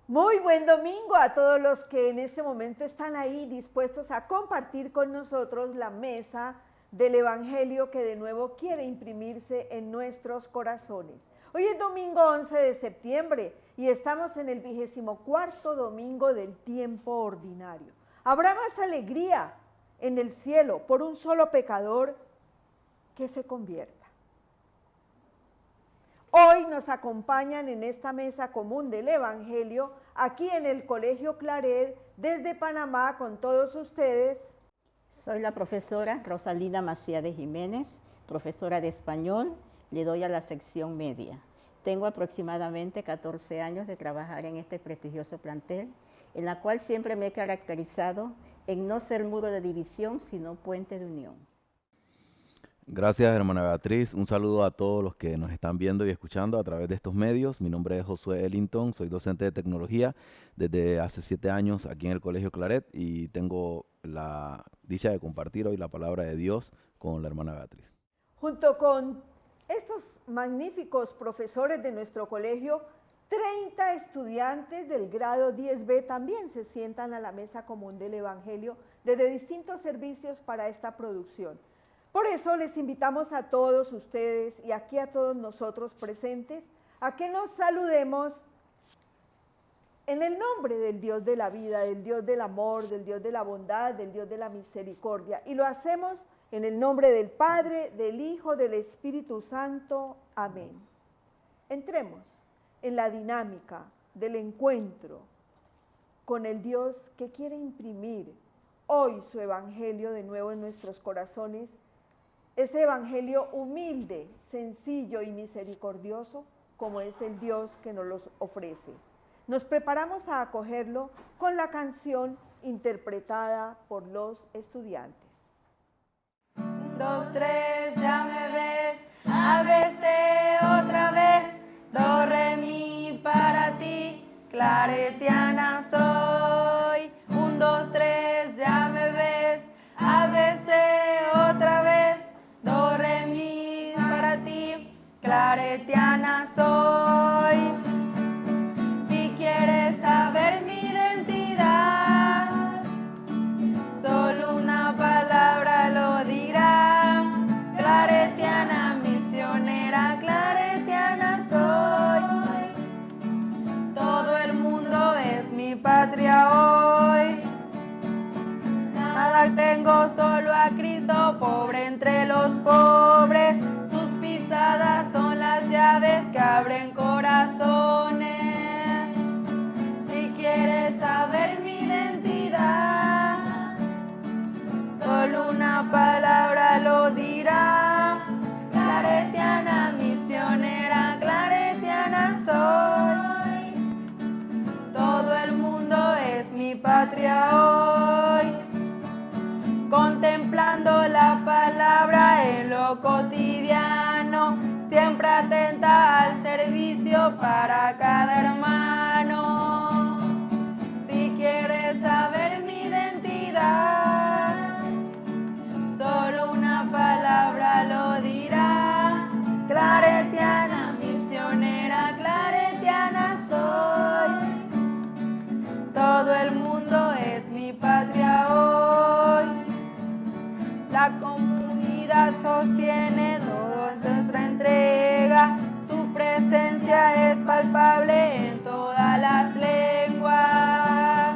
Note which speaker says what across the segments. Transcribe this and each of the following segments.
Speaker 1: Muy buen domingo a todos los que en este momento están ahí dispuestos a compartir con nosotros la mesa del Evangelio que de nuevo quiere imprimirse en nuestros corazones. Hoy es domingo 11 de septiembre y estamos en el 24º domingo del tiempo ordinario. Habrá más alegría en el cielo por un solo pecador que se convierta. Hoy nos acompañan en esta mesa común del Evangelio, aquí en el Colegio Claret, desde Panamá, con todos ustedes.
Speaker 2: Soy la profesora Rosalina Macía de Jiménez, profesora de español, le doy a la sección media. Tengo aproximadamente 14 años de trabajar en este prestigioso plantel, en la cual siempre me he caracterizado en no ser muro de división, sino puente de unión.
Speaker 3: Gracias, hermana Beatriz. Un saludo a todos los que nos están viendo y escuchando a través de estos medios. Mi nombre es Josué Ellington, soy docente de tecnología desde hace 7 años aquí en el Colegio Claret y tengo la dicha de compartir hoy la palabra de Dios con la hermana Beatriz.
Speaker 1: Junto con estos magníficos profesores de nuestro colegio, 30 estudiantes del grado 10B también se sientan a la mesa común del Evangelio desde distintos servicios para esta producción. Por eso les invitamos a todos ustedes y aquí a todos nosotros presentes a que nos saludemos en el nombre del Dios de la vida, del Dios del amor, del Dios de la bondad, del Dios de la misericordia. Y lo hacemos en el nombre del Padre, del Hijo, del Espíritu Santo. Amén. Entremos en la dinámica del encuentro con el Dios que quiere imprimir hoy su evangelio de nuevo en nuestros corazones. Ese evangelio humilde, sencillo y misericordioso como es el Dios que nos los ofrece. Nos preparamos a acogerlo con la canción interpretada por los estudiantes.
Speaker 4: 1, 2, 3, ya me ves, ABC otra vez, do, re, mi, para ti, claretiana soy. 1, 2, 3, ya me ves, ABC otra vez, do, re, mi, para ti, claretiana soy. Si quieres saber mi identidad, solo una palabra lo dirá. Claretiana, misionera, claretiana soy. Todo el mundo es mi patria hoy. Nada tengo, solo a Cristo, pobre entre los pobres. Sus pisadas son las llaves que abren corazones. Si quieres saber mi identidad, solo una palabra lo dirá. Claretiana, misionera, claretiana soy. Todo el mundo es mi patria hoy. Contemplando la palabra en lo cotidiano, siempre atenta al servicio para cada hermano. Si quieres saber mi identidad, solo una palabra lo dirá. Claretiana, misionera, claretiana soy. Todo el mundo es mi patria hoy. La comunidad sostiene toda nuestra entrega. Su presencia es palpable en todas las lenguas.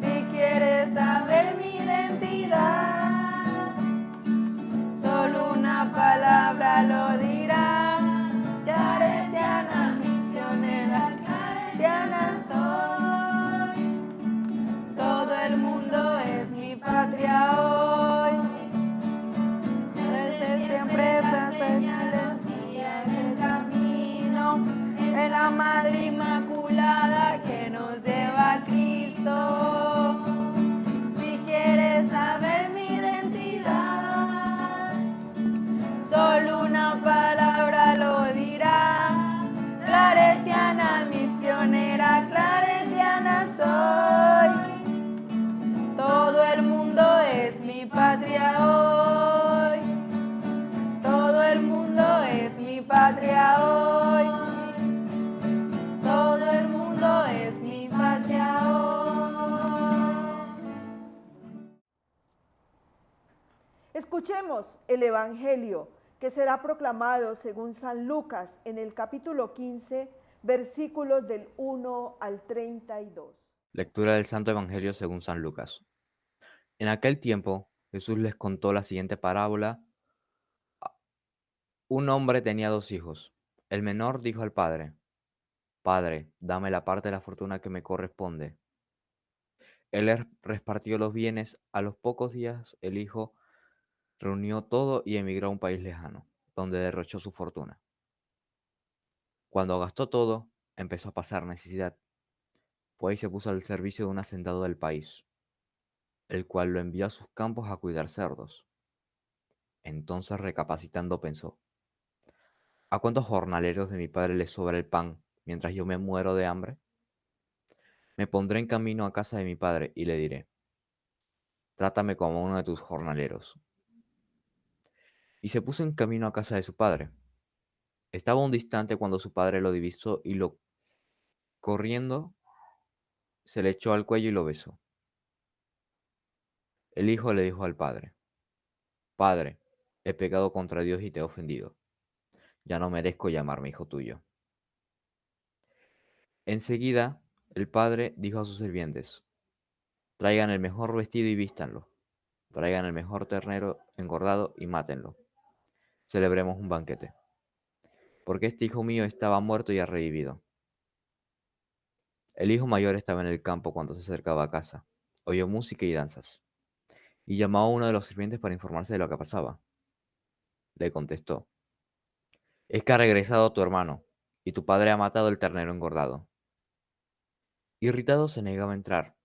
Speaker 4: Si quieres saber mi identidad, solo una palabra lo dirá. Claretiana, misionera, claretiana soy. Todo el mundo es mi patria hoy. Desde siempre
Speaker 1: Escuchemos el Evangelio que será proclamado según San Lucas en el capítulo 15, versículos del 1 al 32.
Speaker 5: Lectura del Santo Evangelio según San Lucas. En aquel tiempo, Jesús les contó la siguiente parábola. Un hombre tenía 2 hijos. El menor dijo al padre: Padre, dame la parte de la fortuna que me corresponde. Él les repartió los bienes. A los pocos días, el hijo reunió todo y emigró a un país lejano, donde derrochó su fortuna. Cuando gastó todo, empezó a pasar necesidad, pues se puso al servicio de un hacendado del país, el cual lo envió a sus campos a cuidar cerdos. Entonces, recapacitando, pensó: ¿A cuántos jornaleros de mi padre les sobra el pan mientras yo me muero de hambre? Me pondré en camino a casa de mi padre y le diré: Trátame como uno de tus jornaleros. Y se puso en camino a casa de su padre. Estaba un distante cuando su padre lo divisó y corriendo, se le echó al cuello y lo besó. El hijo le dijo al padre: Padre, he pecado contra Dios y te he ofendido. Ya no merezco llamarme hijo tuyo. Enseguida, el padre dijo a sus sirvientes: Traigan el mejor vestido y vístanlo. Traigan el mejor ternero engordado y mátenlo. Celebremos un banquete. Porque este hijo mío estaba muerto y ha revivido. El hijo mayor estaba en el campo cuando se acercaba a casa. Oyó música y danzas. Y llamó a uno de los sirvientes para informarse de lo que pasaba. Le contestó: Es que ha regresado tu hermano, y tu padre ha matado el ternero engordado. Irritado, se negaba a entrar.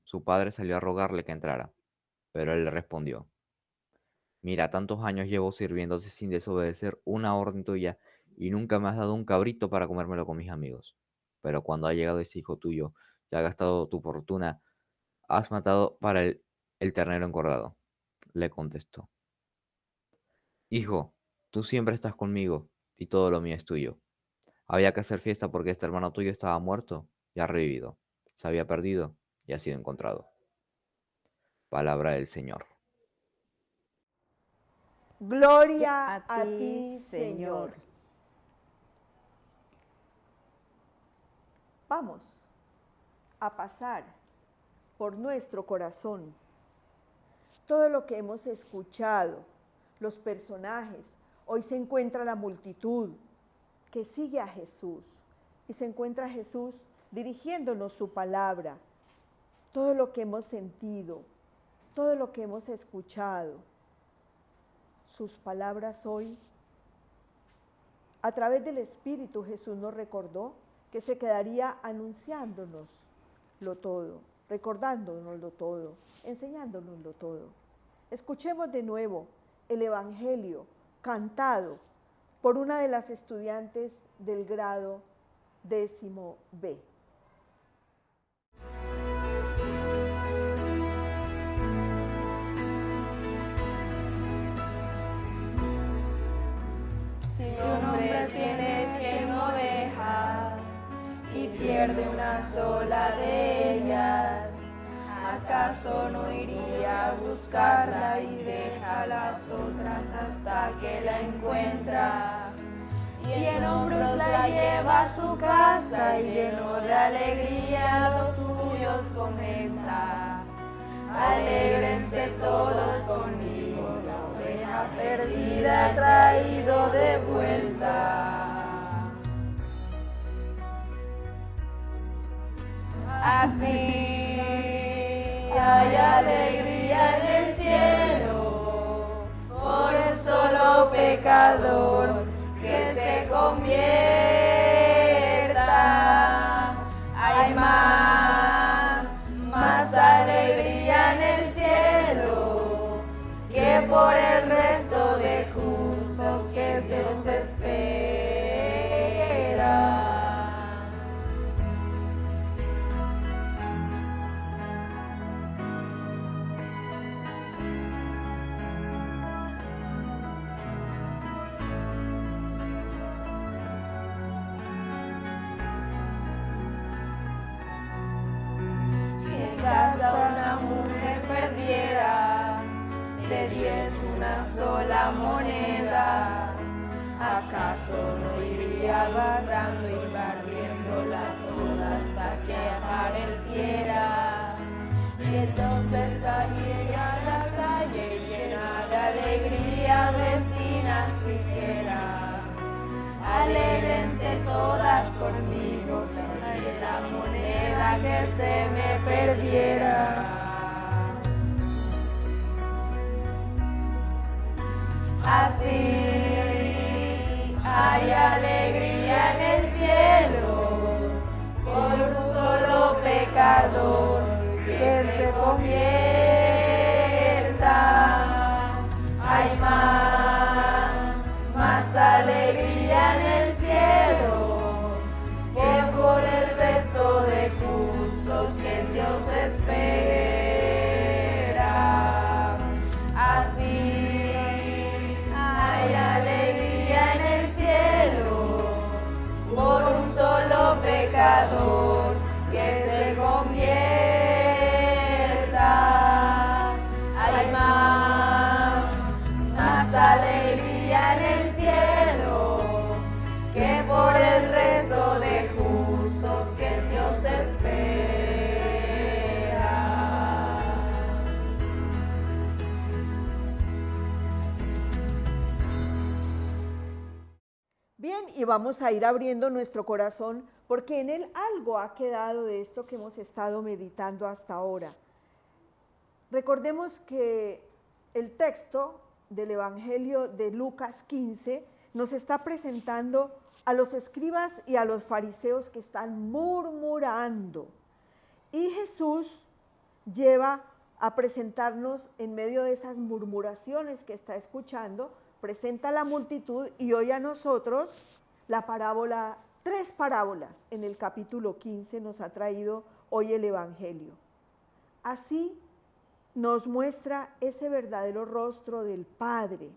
Speaker 5: Su padre salió a rogarle que entrara, pero él le respondió: Mira, tantos años llevo sirviéndote sin desobedecer una orden tuya, y nunca me has dado un cabrito para comérmelo con mis amigos. Pero cuando ha llegado ese hijo tuyo, que ha gastado tu fortuna, has matado para el ternero engordado. Le contestó: Hijo, tú siempre estás conmigo, y todo lo mío es tuyo. Había que hacer fiesta porque este hermano tuyo estaba muerto y ha revivido. Se había perdido y ha sido encontrado. Palabra del Señor.
Speaker 1: Gloria a ti, Señor. Vamos a pasar por nuestro corazón todo lo que hemos escuchado, los personajes. Hoy se encuentra la multitud que sigue a Jesús y se encuentra Jesús dirigiéndonos su palabra. Todo lo que hemos sentido, todo lo que hemos escuchado, sus palabras hoy, a través del Espíritu Jesús nos recordó que se quedaría anunciándonos lo todo, recordándonoslo todo, enseñándonoslo todo. Escuchemos de nuevo el Evangelio cantado por una de las estudiantes del grado 10º B.
Speaker 4: Si un hombre tiene 100 ovejas y pierde una sola de ellas, ¿acaso no iría a buscarla y deja las otras hasta que la encuentra? Y en hombros la lleva a su casa y lleno de alegría a los suyos comenta: Alégrense todos conmigo, la oveja perdida he traído de vuelta. Así hay alegría en el cielo por el solo pecador que se convierta. Hay más alegría en el cielo que por el resto de justos que Dios espera. Si en casa una mujer perdiera de 10 una sola moneda. ¿Acaso no iría barrando y barriéndola toda hasta que apareciera? Y entonces saliera a la calle llena de alegría, vecinas dijera: alégrense todas conmigo, perderé la moneda que se me perdiera. Así hay alegría en el cielo por un solo pecador que se convierta. Hay más alegría en el cielo que por el resto de justos que Dios espera. Así hay alegría en el cielo por un solo pecador que se convierta. Hay más alegría en el cielo que por el resto de justos que Dios espera.
Speaker 1: Bien, y vamos a ir abriendo nuestro corazón porque en él algo ha quedado de esto que hemos estado meditando hasta ahora. Recordemos que el texto del Evangelio de Lucas 15 nos está presentando a los escribas y a los fariseos que están murmurando. Y Jesús lleva a presentarnos en medio de esas murmuraciones que está escuchando, presenta a la multitud y hoy a nosotros la parábola, 3 parábolas en el capítulo 15 nos ha traído hoy el Evangelio. Así nos muestra ese verdadero rostro del Padre.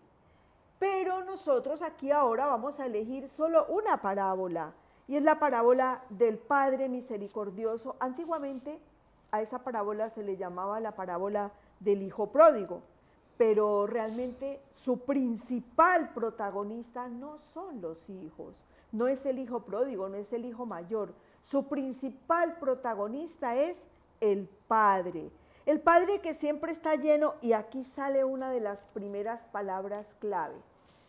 Speaker 1: Pero nosotros aquí ahora vamos a elegir solo una parábola, y es la parábola del Padre misericordioso. Antiguamente a esa parábola se le llamaba la parábola del Hijo Pródigo, pero realmente su principal protagonista no son los hijos, no es el Hijo Pródigo, no es el Hijo Mayor. Su principal protagonista es el Padre. El Padre que siempre está lleno, y aquí sale una de las primeras palabras clave,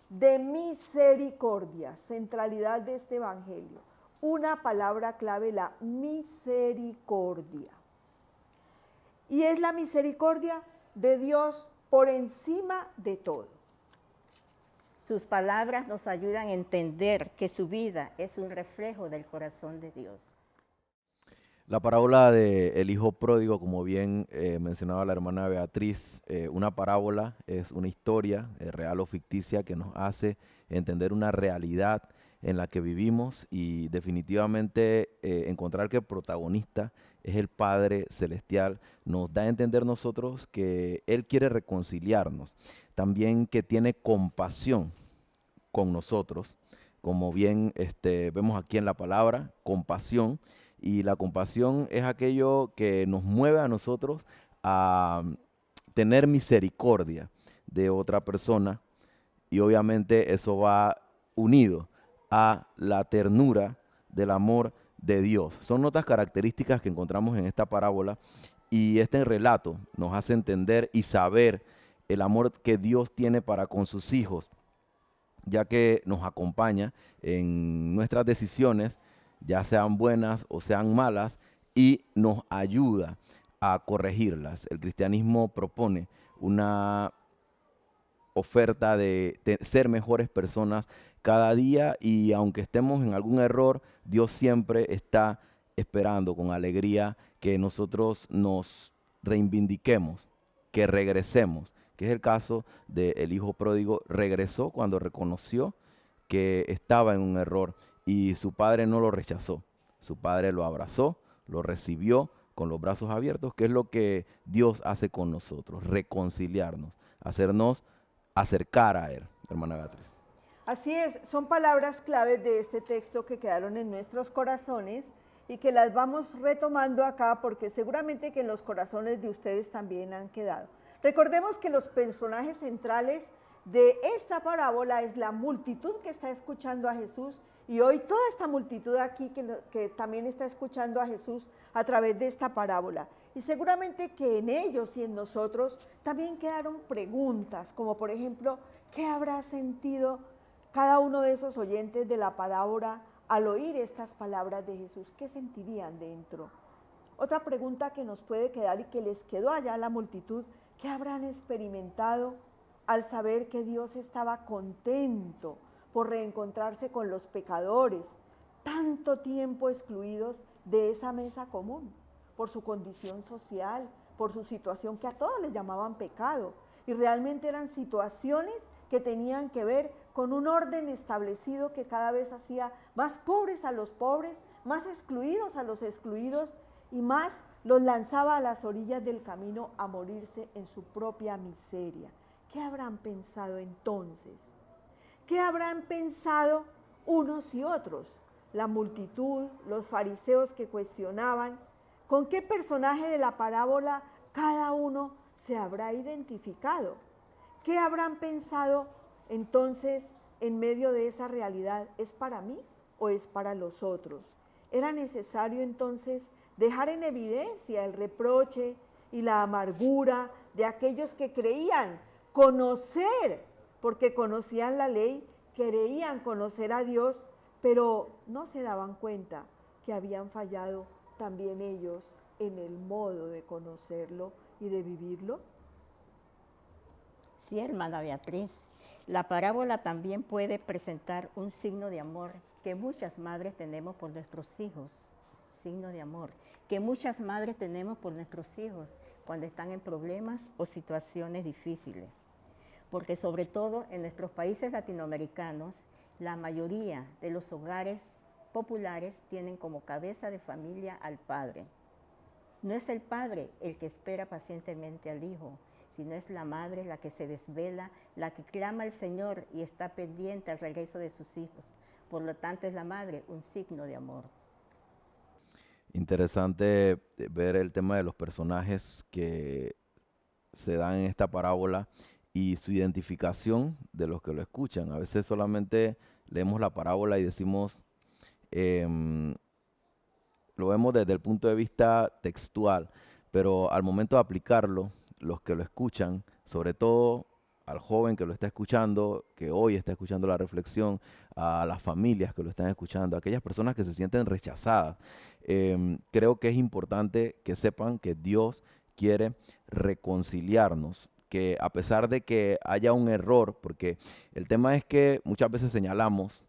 Speaker 1: de misericordia, centralidad de este Evangelio. Una palabra clave, la misericordia. Y es la misericordia de Dios por encima de todo.
Speaker 2: Sus palabras nos ayudan a entender que su vida es un reflejo del corazón de Dios.
Speaker 3: La parábola del hijo pródigo, como bien mencionaba la hermana Beatriz, una parábola es una historia real o ficticia que nos hace entender una realidad en la que vivimos y definitivamente encontrar que el protagonista es el Padre Celestial nos da a entender nosotros que Él quiere reconciliarnos, también que tiene compasión con nosotros, como bien vemos aquí en la palabra, compasión. Y la compasión es aquello que nos mueve a nosotros a tener misericordia de otra persona y obviamente eso va unido a la ternura del amor de Dios. Son otras características que encontramos en esta parábola y este relato nos hace entender y saber el amor que Dios tiene para con sus hijos, ya que nos acompaña en nuestras decisiones, ya sean buenas o sean malas, y nos ayuda a corregirlas. El cristianismo propone una oferta de ser mejores personas cada día y aunque estemos en algún error, Dios siempre está esperando con alegría que nosotros nos reivindiquemos, que regresemos, que es el caso del hijo pródigo. Regresó cuando reconoció que estaba en un error y su padre no lo rechazó, su padre lo abrazó, lo recibió con los brazos abiertos, que es lo que Dios hace con nosotros, reconciliarnos, hacernos acercar a Él, hermana Beatriz.
Speaker 1: Así es, son palabras claves de este texto que quedaron en nuestros corazones y que las vamos retomando acá porque seguramente que en los corazones de ustedes también han quedado. Recordemos que los personajes centrales de esta parábola es la multitud que está escuchando a Jesús, y hoy toda esta multitud aquí que también está escuchando a Jesús a través de esta parábola. Y seguramente que en ellos y en nosotros también quedaron preguntas, como por ejemplo, ¿qué habrá sentido cada uno de esos oyentes de la parábola al oír estas palabras de Jesús? ¿Qué sentirían dentro? Otra pregunta que nos puede quedar y que les quedó allá a la multitud, ¿qué habrán experimentado al saber que Dios estaba contento por reencontrarse con los pecadores, tanto tiempo excluidos de esa mesa común, por su condición social, por su situación que a todos les llamaban pecado, y realmente eran situaciones que tenían que ver con un orden establecido que cada vez hacía más pobres a los pobres, más excluidos a los excluidos, y más los lanzaba a las orillas del camino a morirse en su propia miseria. ¿Qué habrán pensado entonces? ¿Qué habrán pensado unos y otros? La multitud, los fariseos que cuestionaban, ¿con qué personaje de la parábola cada uno se habrá identificado? ¿Qué habrán pensado entonces en medio de esa realidad? ¿Es para mí o es para los otros? Era necesario entonces dejar en evidencia el reproche y la amargura de aquellos que creían conocer, porque conocían la ley, creían conocer a Dios, pero no se daban cuenta que habían fallado también ellos en el modo de conocerlo y de vivirlo.
Speaker 2: Sí, hermana Beatriz, la parábola también puede presentar un signo de amor que muchas madres tenemos por nuestros hijos, signo de amor, que muchas madres tenemos por nuestros hijos cuando están en problemas o situaciones difíciles. Porque sobre todo en nuestros países latinoamericanos, la mayoría de los hogares populares tienen como cabeza de familia al padre. No es el padre el que espera pacientemente al hijo, sino es la madre la que se desvela, la que clama al Señor y está pendiente al regreso de sus hijos. Por lo tanto, es la madre un signo de amor.
Speaker 3: Interesante ver el tema de los personajes que se dan en esta parábola y su identificación de los que lo escuchan. A veces solamente leemos la parábola y decimos, lo vemos desde el punto de vista textual, pero al momento de aplicarlo, los que lo escuchan, sobre todo al joven que lo está escuchando, que hoy está escuchando la reflexión, a las familias que lo están escuchando, a aquellas personas que se sienten rechazadas, creo que es importante que sepan que Dios quiere reconciliarnos, que a pesar de que haya un error, porque el tema es que muchas veces señalamos,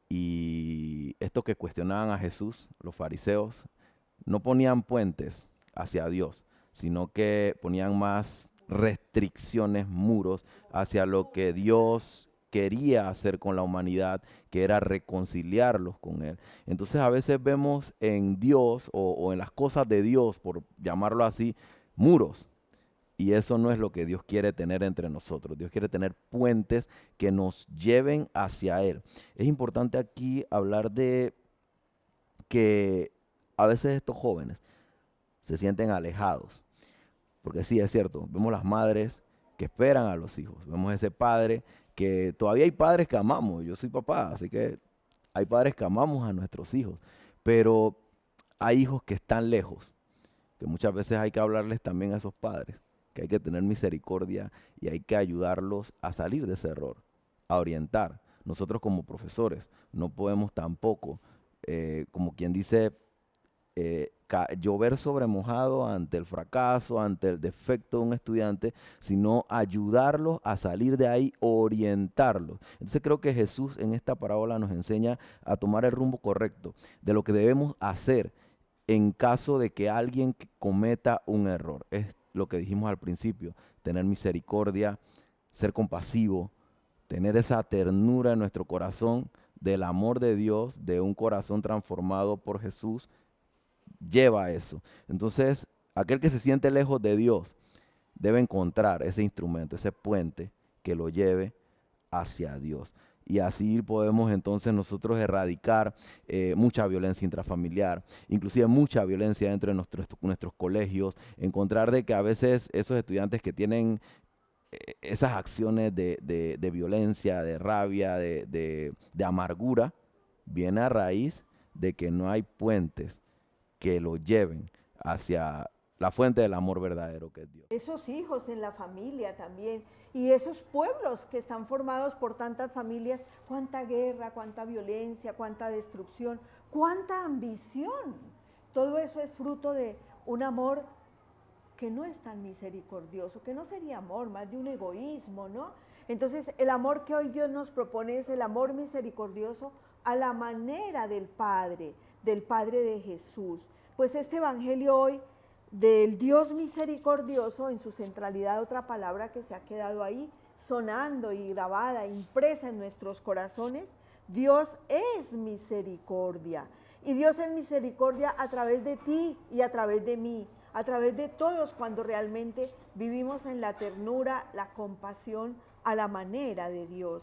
Speaker 3: y estos que cuestionaban a Jesús, los fariseos, no ponían puentes hacia Dios, sino que ponían más restricciones, muros hacia lo que Dios quería hacer con la humanidad, que era reconciliarlos con Él. Entonces a veces vemos en Dios o en las cosas de Dios, por llamarlo así, muros. Y eso no es lo que Dios quiere tener entre nosotros. Dios quiere tener puentes que nos lleven hacia Él. Es importante aquí hablar de que a veces estos jóvenes se sienten alejados. Porque sí, es cierto, vemos las madres que esperan a los hijos. Vemos ese padre que todavía hay padres que amamos. Yo soy papá, así que hay padres que amamos a nuestros hijos. Pero hay hijos que están lejos, que muchas veces hay que hablarles también a esos padres, que hay que tener misericordia y hay que ayudarlos a salir de ese error, a orientar. Nosotros como profesores no podemos tampoco, como quien dice, llover sobre mojado ante el fracaso, ante el defecto de un estudiante, sino ayudarlos a salir de ahí, orientarlos. Entonces creo que Jesús en esta parábola nos enseña a tomar el rumbo correcto de lo que debemos hacer en caso de que alguien cometa un error. Es lo que dijimos al principio, tener misericordia, ser compasivo, tener esa ternura en nuestro corazón del amor de Dios, de un corazón transformado por Jesús, lleva a eso. Entonces, aquel que se siente lejos de Dios debe encontrar ese instrumento, ese puente que lo lleve hacia Dios. y así podemos entonces nosotros erradicar mucha violencia intrafamiliar, inclusive mucha violencia dentro de nuestros colegios, encontrar de que a veces esos estudiantes que tienen esas acciones de violencia, de rabia, de amargura, viene a raíz de que no hay puentes que lo lleven hacia la fuente del amor verdadero que es Dios.
Speaker 1: Esos hijos en la familia también, y esos pueblos que están formados por tantas familias, cuánta guerra, cuánta violencia, cuánta destrucción, cuánta ambición. Todo eso es fruto de un amor que no es tan misericordioso, que no sería amor, más de un egoísmo, ¿no? Entonces, el amor que hoy Dios nos propone es el amor misericordioso a la manera del Padre de Jesús. Pues este evangelio hoy del Dios misericordioso, en su centralidad, otra palabra que se ha quedado ahí, sonando y grabada, impresa en nuestros corazones, Dios es misericordia. Y Dios es misericordia a través de ti y a través de mí, a través de todos cuando realmente vivimos en la ternura, la compasión a la manera de Dios.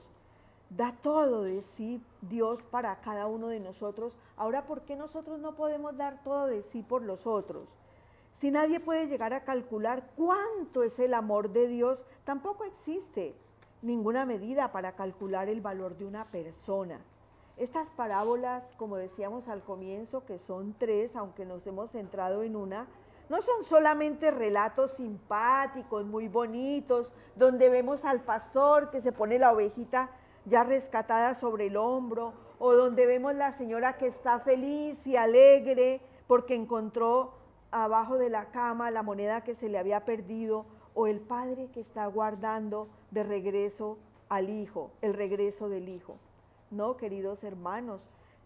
Speaker 1: Da todo de sí Dios para cada uno de nosotros. Ahora, ¿por qué nosotros no podemos dar todo de sí por los otros? Si nadie puede llegar a calcular cuánto es el amor de Dios, tampoco existe ninguna medida para calcular el valor de una persona. Estas parábolas, como decíamos al comienzo, que son 3, aunque nos hemos centrado en una, no son solamente relatos simpáticos, muy bonitos, donde vemos al pastor que se pone la ovejita ya rescatada sobre el hombro, o donde vemos la señora que está feliz y alegre porque encontró abajo de la cama la moneda que se le había perdido, o el padre que está guardando de regreso al hijo, el regreso del hijo. No, queridos hermanos,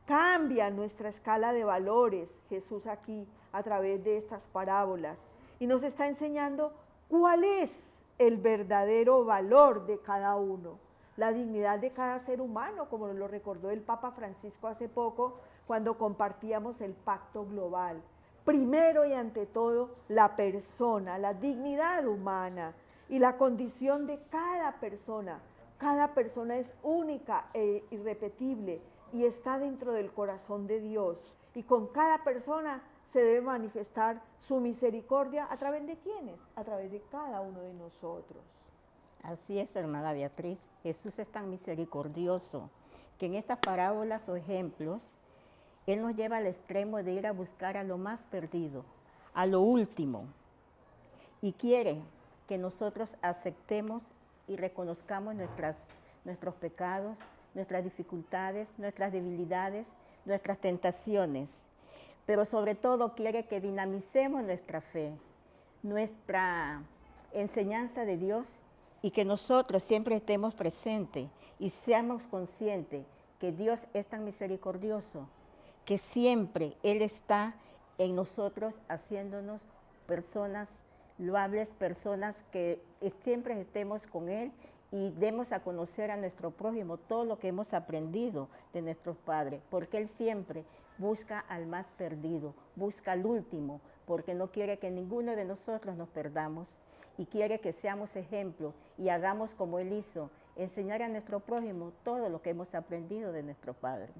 Speaker 1: cambia nuestra escala de valores Jesús aquí a través de estas parábolas y nos está enseñando cuál es el verdadero valor de cada uno, la dignidad de cada ser humano, como nos lo recordó el Papa Francisco hace poco cuando compartíamos el pacto global. Primero y ante todo, la persona, la dignidad humana y la condición de cada persona. Cada persona es única e irrepetible y está dentro del corazón de Dios. Y con cada persona se debe manifestar su misericordia. ¿A través de quiénes? A través de cada uno de nosotros.
Speaker 2: Así es, hermana Beatriz. Jesús es tan misericordioso que en estas parábolas o ejemplos, Él nos lleva al extremo de ir a buscar a lo más perdido, a lo último. Y quiere que nosotros aceptemos y reconozcamos nuestros pecados, nuestras dificultades, nuestras debilidades, nuestras tentaciones. Pero sobre todo quiere que dinamicemos nuestra fe, nuestra enseñanza de Dios y que nosotros siempre estemos presentes y seamos conscientes que Dios es tan misericordioso, que siempre Él está en nosotros haciéndonos personas loables, personas que siempre estemos con Él y demos a conocer a nuestro prójimo todo lo que hemos aprendido de nuestros padres, porque Él siempre busca al más perdido, busca al último, porque no quiere que ninguno de nosotros nos perdamos y quiere que seamos ejemplo y hagamos como Él hizo, enseñar a nuestro prójimo todo lo que hemos aprendido de nuestro Padre.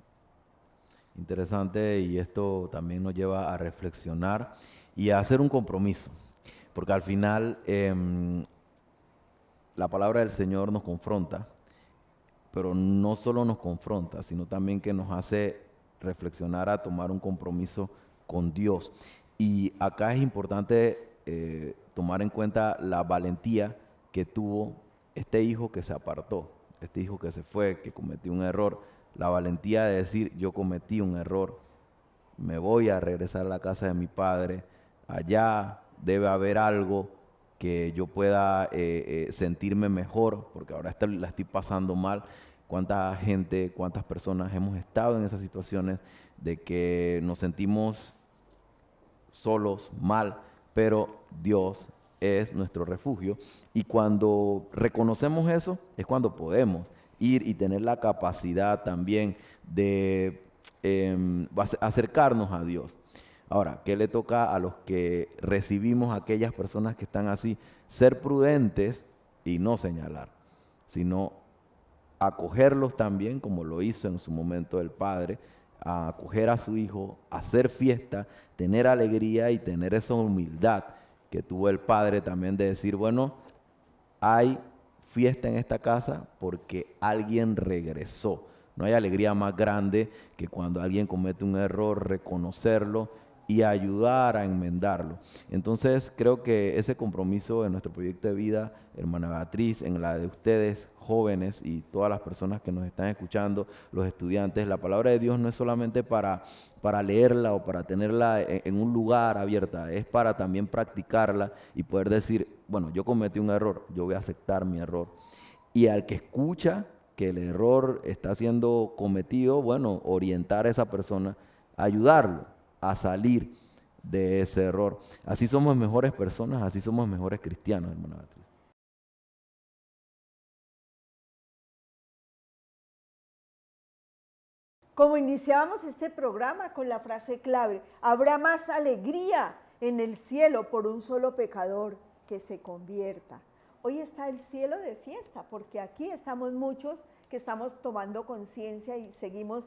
Speaker 3: Interesante, y esto también nos lleva a reflexionar y a hacer un compromiso, porque al final la palabra del Señor nos confronta, pero no solo nos confronta, sino también que nos hace reflexionar a tomar un compromiso con Dios. Y acá es importante tomar en cuenta la valentía que tuvo este hijo que se apartó, este hijo que se fue, que cometió un error. La valentía de decir, yo cometí un error, me voy a regresar a la casa de mi padre, allá debe haber algo que yo pueda sentirme mejor, porque ahora la estoy pasando mal. ¿Cuánta gente, cuántas personas hemos estado en esas situaciones de que nos sentimos solos, mal, pero Dios es nuestro refugio? Y cuando reconocemos eso, es cuando podemos ir y tener la capacidad también de acercarnos a Dios. Ahora, ¿qué le toca a los que recibimos a aquellas personas que están así? Ser prudentes y no señalar, sino acogerlos también, como lo hizo en su momento el padre, a acoger a su hijo, hacer fiesta, tener alegría y tener esa humildad que tuvo el padre también de decir, bueno, hay fiesta en esta casa porque alguien regresó. No hay alegría más grande que cuando alguien comete un error, reconocerlo y ayudar a enmendarlo. Entonces creo que ese compromiso en nuestro proyecto de vida, hermana Beatriz, en la de ustedes jóvenes y todas las personas que nos están escuchando, los estudiantes, la palabra de Dios no es solamente para leerla o para tenerla en un lugar abierta, es para también practicarla y poder decir, bueno, yo cometí un error, yo voy a aceptar mi error. Y al que escucha que el error está siendo cometido, bueno, orientar a esa persona, ayudarlo a salir de ese error. Así somos mejores personas, así somos mejores cristianos, hermana Beatriz.
Speaker 1: Como iniciábamos este programa con la frase clave, habrá más alegría en el cielo por un solo pecador que se convierta. Hoy está el cielo de fiesta, porque aquí estamos muchos que estamos tomando conciencia y seguimos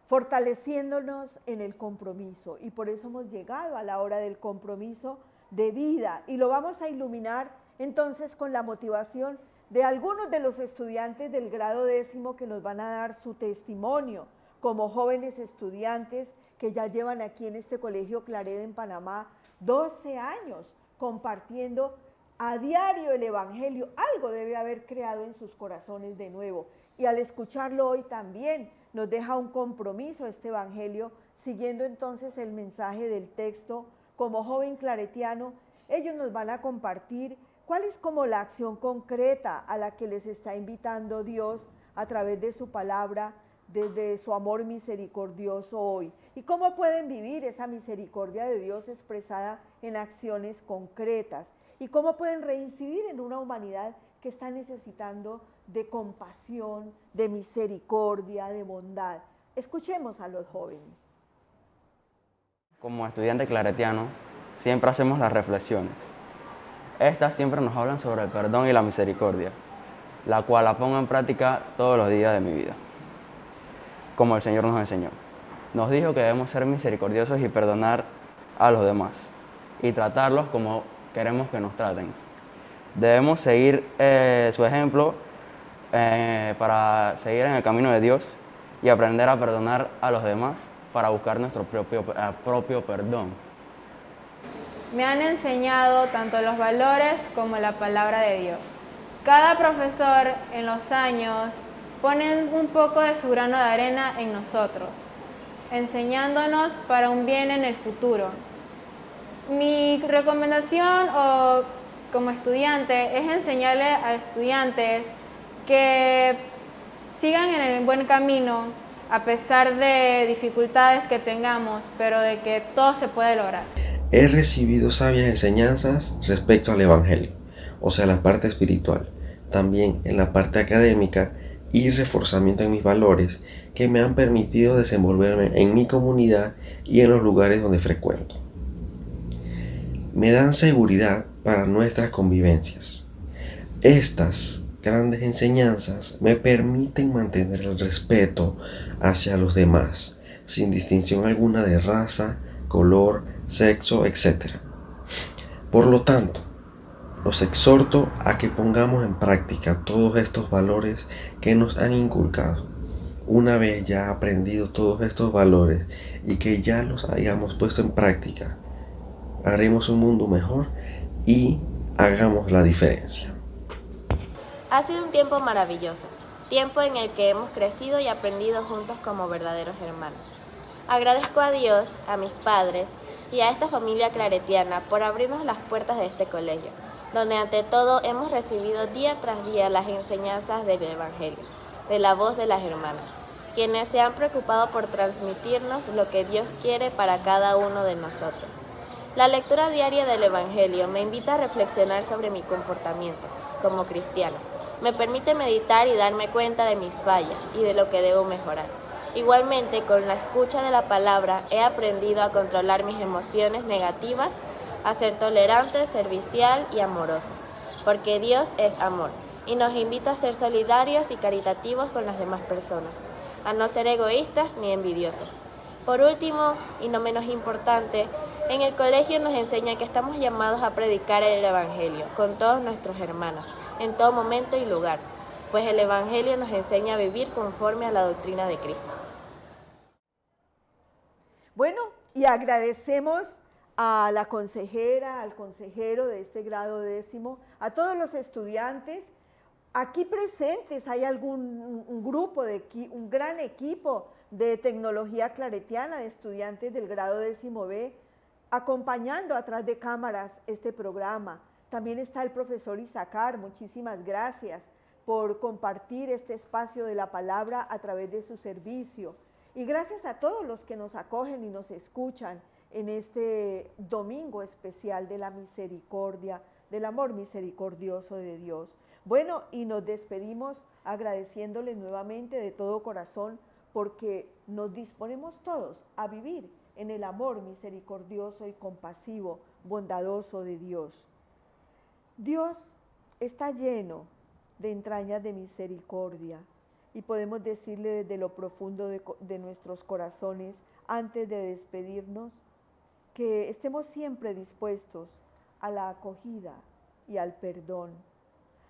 Speaker 1: fortaleciéndonos en el compromiso. Y por eso hemos llegado a la hora del compromiso de vida. Y lo vamos a iluminar entonces con la motivación de algunos de los estudiantes del grado 10º que nos van a dar su testimonio como jóvenes estudiantes que ya llevan aquí en este colegio Claret en Panamá 12 años compartiendo a diario el Evangelio. Algo debe haber creado en sus corazones de nuevo. Y al escucharlo hoy también nos deja un compromiso este Evangelio, siguiendo entonces el mensaje del texto. Como joven claretiano, ellos nos van a compartir cuál es como la acción concreta a la que les está invitando Dios a través de su palabra, desde su amor misericordioso hoy. Y cómo pueden vivir esa misericordia de Dios expresada en acciones concretas. Y cómo pueden reincidir en una humanidad que está necesitando de compasión, de misericordia, de bondad. Escuchemos a los jóvenes.
Speaker 6: Como estudiante claretiano, siempre hacemos las reflexiones. Estas siempre nos hablan sobre el perdón y la misericordia, la cual la pongo en práctica todos los días de mi vida, como el Señor nos enseñó. Nos dijo que debemos ser misericordiosos y perdonar a los demás, y tratarlos como queremos que nos traten. Debemos seguir su ejemplo para seguir en el camino de Dios y aprender a perdonar a los demás para buscar nuestro propio perdón.
Speaker 4: Me han enseñado tanto los valores como la palabra de Dios. Cada profesor en los años pone un poco de su grano de arena en nosotros, enseñándonos para un bien en el futuro. Mi recomendación como estudiante es enseñarle a estudiantes que sigan en el buen camino a pesar de dificultades que tengamos, pero de que todo se puede lograr.
Speaker 7: He recibido sabias enseñanzas respecto al Evangelio, o sea, la parte espiritual, también en la parte académica y reforzamiento en mis valores que me han permitido desenvolverme en mi comunidad y en los lugares donde frecuento. Me dan seguridad para nuestras convivencias. Estas grandes enseñanzas me permiten mantener el respeto hacia los demás, sin distinción alguna de raza, color, sexo, etc. Por lo tanto, los exhorto a que pongamos en práctica todos estos valores que nos han inculcado. Una vez ya aprendido todos estos valores y que ya los hayamos puesto en práctica, haremos un mundo mejor y hagamos la diferencia.
Speaker 8: Ha sido un tiempo maravilloso, tiempo en el que hemos crecido y aprendido juntos como verdaderos hermanos. Agradezco a Dios, a mis padres y a esta familia claretiana por abrirnos las puertas de este colegio, donde ante todo hemos recibido día tras día las enseñanzas del Evangelio, de la voz de las hermanas, quienes se han preocupado por transmitirnos lo que Dios quiere para cada uno de nosotros. La lectura diaria del Evangelio me invita a reflexionar sobre mi comportamiento como cristiano. Me permite meditar y darme cuenta de mis fallas y de lo que debo mejorar. Igualmente, con la escucha de la palabra, he aprendido a controlar mis emociones negativas, a ser tolerante, servicial y amorosa, porque Dios es amor, y nos invita a ser solidarios y caritativos con las demás personas, a no ser egoístas ni envidiosos. Por último, y no menos importante, en el colegio nos enseña que estamos llamados a predicar el Evangelio con todos nuestros hermanos, en todo momento y lugar, pues el Evangelio nos enseña a vivir conforme a la doctrina de Cristo.
Speaker 1: Bueno, y agradecemos a la consejera, al consejero de este grado 10º, a todos los estudiantes aquí presentes. Hay un grupo, un gran equipo de tecnología claretiana de estudiantes del grado 10º B, acompañando atrás de cámaras este programa. También está el profesor Isacar, muchísimas gracias por compartir este espacio de la palabra a través de su servicio. Y gracias a todos los que nos acogen y nos escuchan en este domingo especial de la misericordia, del amor misericordioso de Dios. Bueno, y nos despedimos agradeciéndoles nuevamente de todo corazón porque nos disponemos todos a vivir en el amor misericordioso y compasivo, bondadoso de Dios. Dios está lleno de entrañas de misericordia y podemos decirle desde lo profundo de nuestros corazones, antes de despedirnos, que estemos siempre dispuestos a la acogida y al perdón,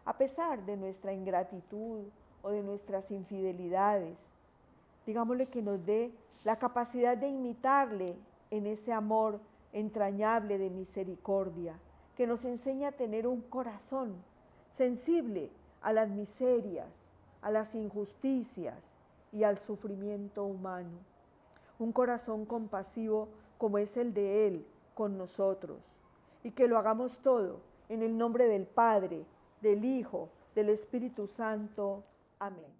Speaker 1: a pesar de nuestra ingratitud o de nuestras infidelidades. Digámosle que nos dé la capacidad de imitarle en ese amor entrañable de misericordia, que nos enseña a tener un corazón sensible a las miserias, a las injusticias y al sufrimiento humano. Un corazón compasivo como es el de Él con nosotros, y que lo hagamos todo en el nombre del Padre, del Hijo, del Espíritu Santo. Amén.